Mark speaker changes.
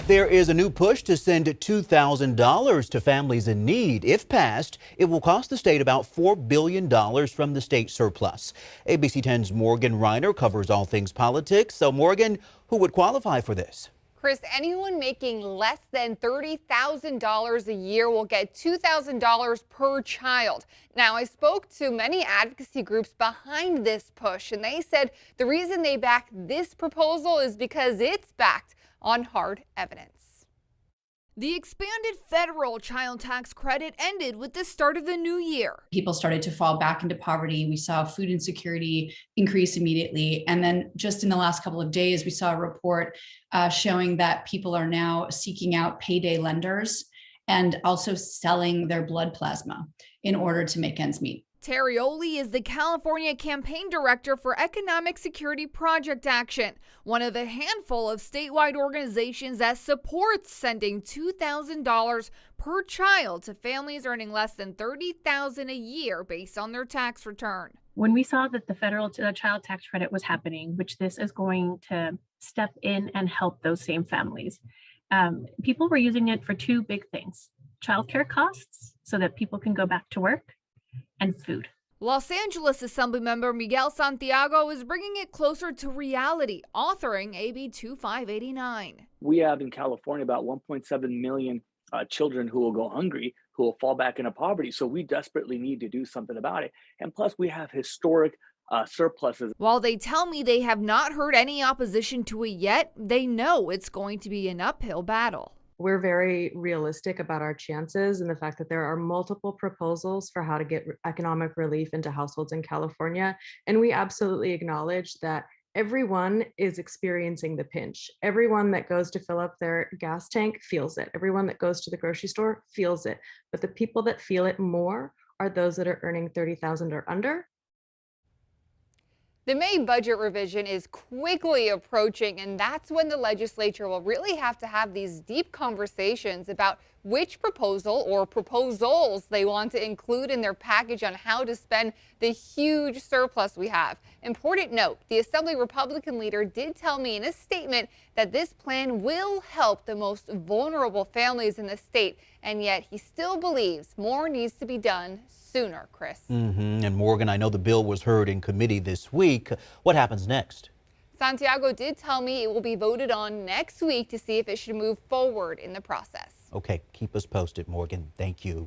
Speaker 1: There is a new push to send $2,000 to families in need. If passed, it will cost the state about $4 billion from the state surplus. ABC 10's Morgan Rynor covers all things politics. So Morgan, who would qualify for this?
Speaker 2: Chris, anyone making less than $30,000 a year will get $2,000 per child. Now, I spoke to many advocacy groups behind this push, and they said the reason they back this proposal is because it's backed on hard evidence. The expanded federal child tax credit ended with the start of the new year.
Speaker 3: People started to fall back into poverty. We saw food insecurity increase immediately. And then just in the last couple of days, we saw a report showing that people are now seeking out payday lenders and also selling their blood plasma in order to make ends meet.
Speaker 2: Terry Oley is the California campaign director for Economic Security Project Action, one of the handful of statewide organizations that supports sending $2,000 per child to families earning less than $30,000 a year based on their tax return.
Speaker 4: When we saw that the federal child tax credit was happening, which this is going to step in and help those same families, people were using it for two big things: childcare costs so that people can go back to work, and food.
Speaker 2: Los Angeles Assemblymember Miguel Santiago is bringing it closer to reality, authoring AB 2589.
Speaker 5: We have in California about 1.7 million children who will go hungry, who will fall back into poverty. So we desperately need to do something about it. And plus, we have historic surpluses.
Speaker 2: While they tell me they have not heard any opposition to it yet, they know it's going to be an uphill battle.
Speaker 6: We're very realistic about our chances and the fact that there are multiple proposals for how to get economic relief into households in California. And we absolutely acknowledge that everyone is experiencing the pinch. Everyone that goes to fill up their gas tank feels it. Everyone that goes to the grocery store feels it. But the people that feel it more are those that are earning $30,000 or under.
Speaker 2: The May budget revision is quickly approaching, and that's when the legislature will really have to have these deep conversations about which proposal or proposals they want to include in their package on how to spend the huge surplus we have. Important note, the Assembly Republican leader did tell me in a statement that this plan will help the most vulnerable families in the state, and yet he still believes more needs to be done sooner, Chris.
Speaker 1: And Morgan, I know the bill was heard in committee this week. What happens next?
Speaker 2: Santiago did tell me it will be voted on next week to see if it should move forward in the process.
Speaker 1: Okay, keep us posted, Morgan. Thank you.